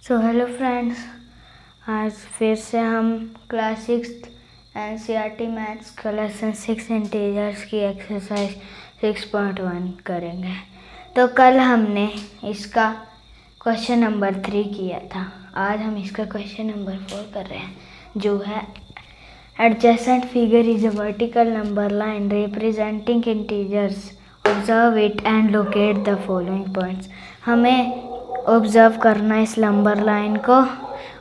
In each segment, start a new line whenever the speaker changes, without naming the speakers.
So hello friends, आज फिर से हम क्लास 6 NCERT मैथ्स का लेसन 6 इंटीजर्स की एक्सरसाइज 6.1 करेंगे। तो कल हमने इसका क्वेश्चन नंबर 3 किया था। आज हम इसका क्वेश्चन नंबर 4 कर रहे हैं, जो है adjacent figure is a vertical number line representing integers, observe it and locate the following points. हमें ऑब्ज़र्व करना है इस नंबर लाइन को,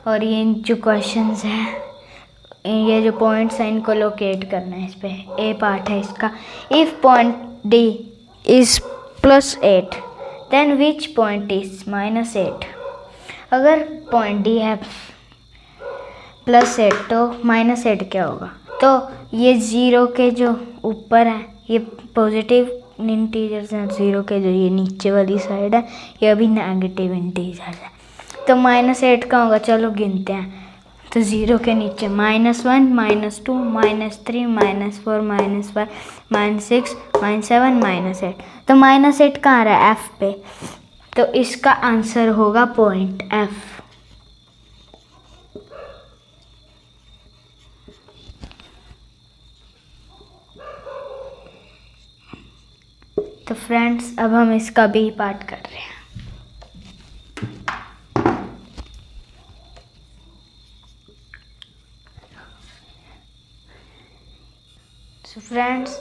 और ये जो क्वेश्चंस हैं, ये जो पॉइंट्स हैं, इनको लोकेट करना है। इस पे ए पार्ट है इसका। If point D is +8 then which point is -8। अगर पॉइंट डी है +8 तो -8 क्या होगा? तो ये ज़ीरो के जो ऊपर है ये पॉजिटिव इंटीजर्स हैं, ज़ीरो के जो ये नीचे वाली साइड है ये अभी नेगेटिव इंटीजर्स है। तो -8 का होगा, चलो गिनते हैं। तो ज़ीरो के नीचे -1, -2, -3, -4, -5, -6, -7, -8। तो -8 कहाँ आ रहा है? F पे। तो इसका आंसर होगा पॉइंट F। तो फ्रेंड्स, अब हम इसका बी पार्ट कर रहे हैं। तो फ्रेंड्स,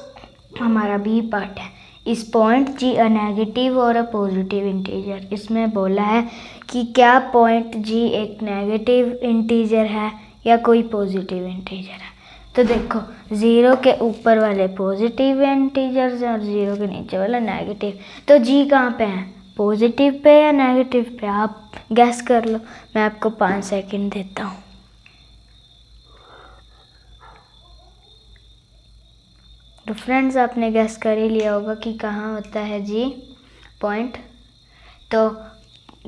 हमारा बी पार्ट है। इस पॉइंट जी अ नेगेटिव और अ पॉजिटिव इंटीजर। इसमें बोला है कि क्या पॉइंट जी एक नेगेटिव इंटीजर है या कोई पॉजिटिव इंटीजर है। तो देखो, ज़ीरो के ऊपर वाले पॉजिटिव इंटीजर्स हैं और ज़ीरो के नीचे वाला नेगेटिव। तो जी कहाँ पे है? पॉजिटिव पे या नेगेटिव पे? आप गैस कर लो। मैं आपको 5 सेकंड देता हूँ। तो फ्रेंड्स, आपने गैस कर ही लिया होगा कि कहाँ होता है जी पॉइंट। तो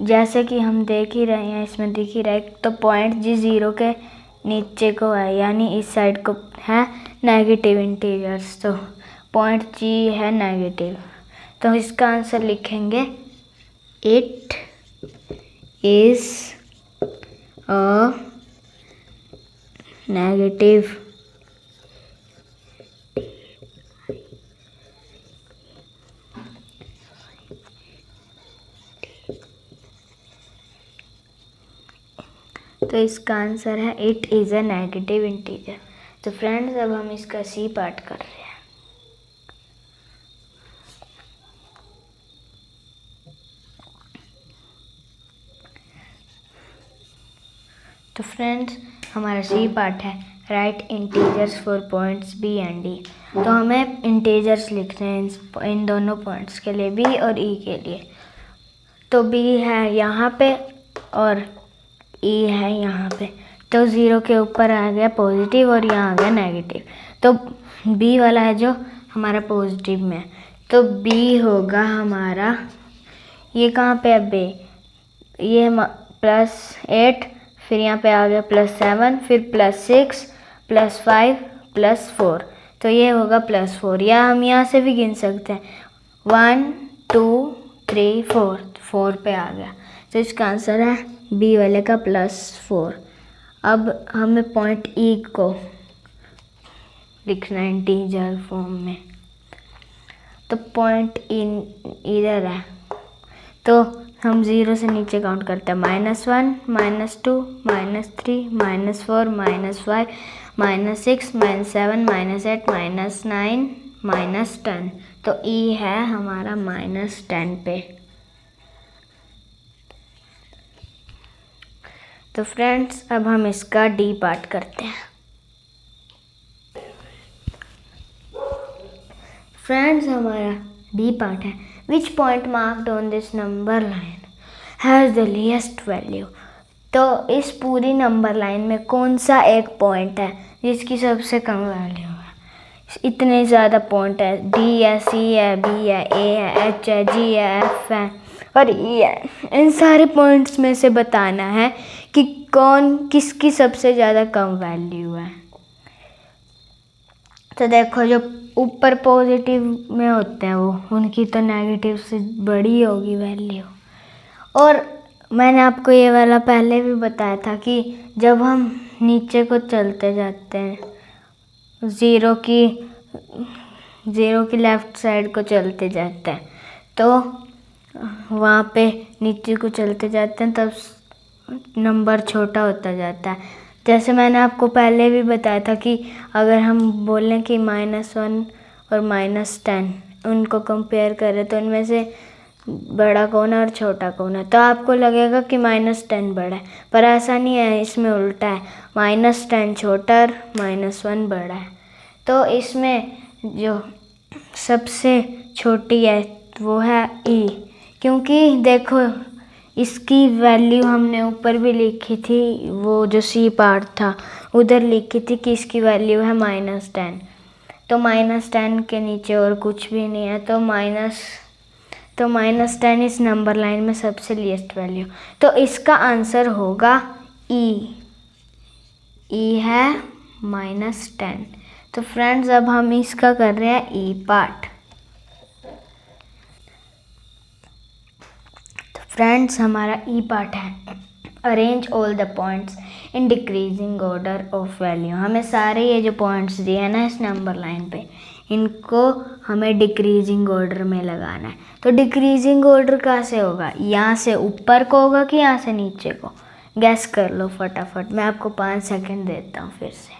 जैसे कि हम देख ही रहे हैं, इसमें दिख ही रहा है, तो पॉइंट जी ज़ीरो के नीचे को है, यानी इस साइड को है नेगेटिव इंटीजर्स। तो पॉइंट जी है नेगेटिव, तो इसका आंसर लिखेंगे इट इज़ अ नेगेटिव तो इसका आंसर है it is a negative integer. तो फ्रेंड्स, अब हम इसका सी पार्ट कर रहे हैं। तो फ्रेंड्स, हमारा सी पार्ट है right integers for points B and D. तो हमें इंटीजर्स लिखने हैं इन दोनों पॉइंट्स के लिए, बी और ई के लिए। तो बी है यहाँ पे और ई है यहाँ पे। तो ज़ीरो के ऊपर आ गया पॉजिटिव और यहाँ आ गया नेगेटिव। तो बी वाला है जो हमारा पॉजिटिव में। तो बी होगा हमारा, ये कहाँ पे है? बी, ये +8, फिर यहाँ पे आ गया +7, फिर +6, +5, +4। तो ये होगा +4, या हम यहाँ से भी गिन सकते हैं 1 2 3 4, 4 पे आ गया। तो इसका आंसर है बी वाले का +4। अब हमें पॉइंट ई को लिखना है इंटीजर फॉर्म में। तो पॉइंट इधर है, तो हम ज़ीरो से नीचे काउंट करते हैं। -1, -2, -3, -4, -5, -6, -7, -8, -9, -10। तो ई है हमारा -10 पे। तो फ्रेंड्स, अब हम इसका डी पार्ट करते हैं। फ्रेंड्स, हमारा डी पार्ट है which point marked on this number line has the least value. तो इस पूरी नंबर लाइन में कौन सा एक पॉइंट है जिसकी सबसे कम वैल्यू है? इतने ज़्यादा पॉइंट है, डी है, सी है, बी है, ए है, एच है, जी है, एफ है और ई है। इन सारे पॉइंट्स में से बताना है कि किसकी सबसे ज़्यादा कम वैल्यू है। तो देखो, जो ऊपर पॉजिटिव में होते हैं वो, उनकी तो नेगेटिव से बड़ी होगी वैल्यू, और मैंने आपको ये वाला पहले भी बताया था कि जब हम नीचे को चलते जाते हैं ज़ीरो की लेफ़्ट साइड को चलते जाते हैं तो वहाँ पे नीचे को चलते जाते हैं तब नंबर छोटा होता जाता है। जैसे मैंने आपको पहले भी बताया था कि अगर हम बोलें कि -1 और -10 उनको कंपेयर करें तो उनमें से बड़ा कौन है और छोटा कौन है, तो आपको लगेगा कि -10 बड़ा है, पर ऐसा नहीं है, इसमें उल्टा है। -10 छोटा और -1 बड़ा है। तो इसमें जो सबसे छोटी है वो है ई, क्योंकि देखो इसकी वैल्यू हमने ऊपर भी लिखी थी, वो जो सी पार्ट था उधर लिखी थी कि इसकी वैल्यू है -10। तो -10 के नीचे और कुछ भी नहीं है, तो -10 इस नंबर लाइन में सबसे लीस्ट वैल्यू, तो इसका आंसर होगा ई। ई है -10। तो फ्रेंड्स अब हम इसका कर रहे हैं ई पार्ट। तो फ्रेंड्स हमारा ई पार्ट है arrange all the points in decreasing order of value. हमें सारे ये जो पॉइंट्स दिए हैं ना इस नंबर लाइन पे, इनको हमें डिक्रीजिंग ऑर्डर में लगाना है। तो डिक्रीजिंग ऑर्डर कहाँ से होगा, यहाँ से ऊपर को होगा कि यहाँ से नीचे को? गैस कर लो फटाफट, मैं आपको 5 सेकंड देता हूँ फिर से।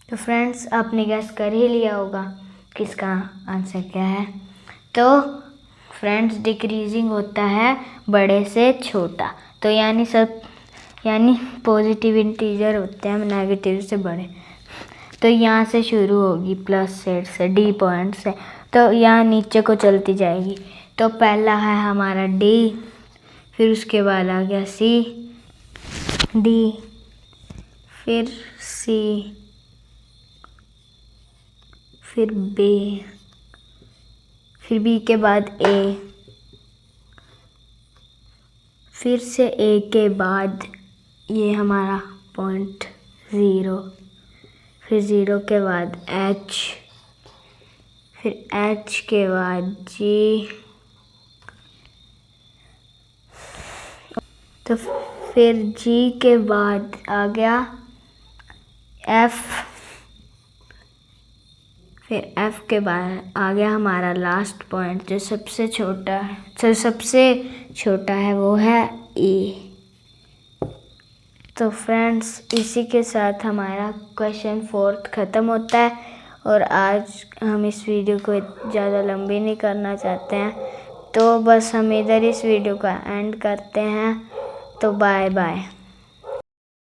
तो फ्रेंड्स आपने गैस कर ही लिया होगा कि इसका आंसर क्या है। तो फ्रेंड्स डिक्रीजिंग होता है बड़े से छोटा, तो यानी पॉजिटिव इंटीजर होते हैं नेगेटिव से बड़े। तो यहाँ से शुरू होगी प्लस सेट से डी पॉइंट से, तो यहाँ नीचे को चलती जाएगी। तो पहला है हमारा डी, फिर उसके बाद आ गया सी, डी, फिर सी, फिर बी, फिर बी के बाद ए, फिर से ए के बाद ये हमारा पॉइंट 0, फिर 0 के बाद एच, फिर एच के बाद जी, तो फिर जी के बाद आ गया एफ, फिर एफ के बाद आ गया हमारा लास्ट पॉइंट जो सबसे छोटा है वो है ई। तो फ्रेंड्स इसी के साथ हमारा क्वेश्चन 4 ख़त्म होता है, और आज हम इस वीडियो को ज़्यादा लंबी नहीं करना चाहते हैं, तो बस हम इधर इस वीडियो का एंड करते हैं। तो बाय बाय।